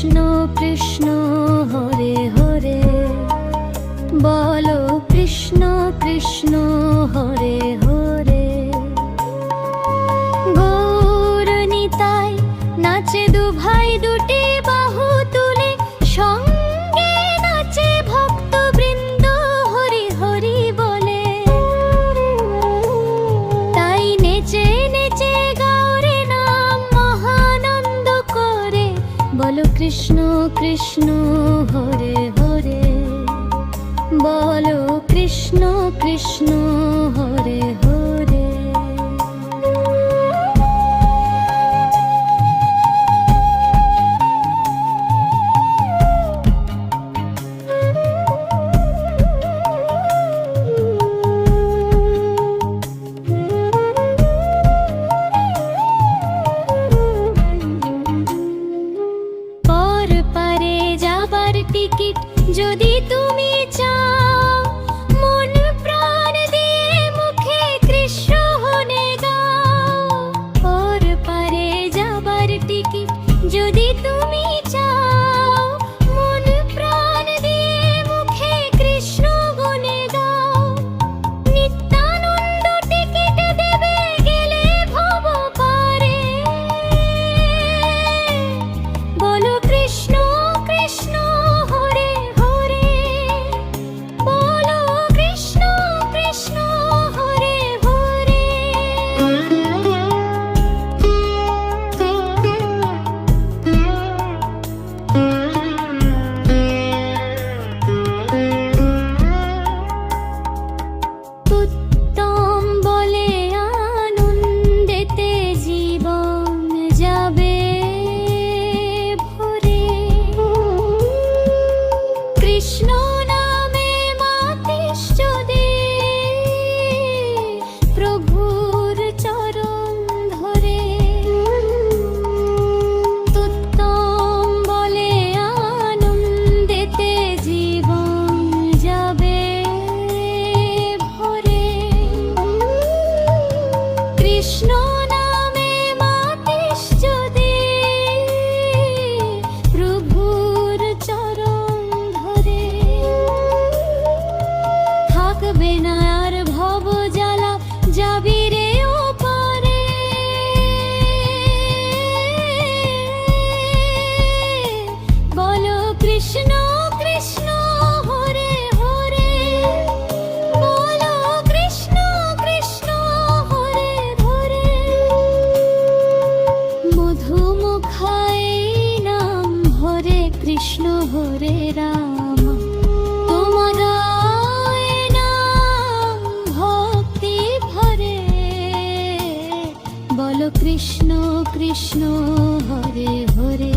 কৃষ্ণ কৃষ্ণ হরে হরে, বলো কৃষ্ণ কৃষ্ণ হরে হরে। গৌর নিতাই নাচে দু ভাই দুটি বাহু তুলে, সঙ্গে নাচে ভক্তবৃন্দ হরি হরি বলে। তাই নেচে নেচে গাওরে নাম মহানন্দ করে, বলো কৃষ্ণ কৃষ্ণ হরে হরে, বলো কৃষ্ণ কৃষ্ণ হরে হরে। পর পারে যাবার টিকিট যদি তুমি চাও, মন প্রাণ দিয়ে মুখে কৃষ্ণ হনে গাও। পর পারে যাবার টিকিট যদি তুমি চাও, মন প্রাণ দিয়ে মুখে কৃষ্ণ গুণে গাও। নিত্যানন্দ টিকিট দেবে গেলে ভব পারে, বলো কৃষ্ণ কৃষ্ণ হরে হরে, বলো কৃষ্ণ কৃষ্ণ হরে হরে। উত্তম বলে আনন্দেতে জীবন যাবে ভরে, কৃষ্ণ নামে মাতিষ্ঠ দে প্রভুর চরণ ধরে। উত্তম বলে আনন্দেতে জীবন যাবে ভরে, কৃষ্ণ নামে মাতিষ্ঠ দে প্রভুর চরণ ধরে। থাকবে না আর ভব জ্বালা, যাবি রে ওপারে, বলো কৃষ্ণ কৃষ্ণ হরে হরে, বলো কৃষ্ণ কৃষ্ণ হরে হরে। মধুমুখায় নাম হরে কৃষ্ণ হরে রাম, তোমার নাম ভক্তি ভরে, বলো কৃষ্ণ কৃষ্ণ হরে হরে।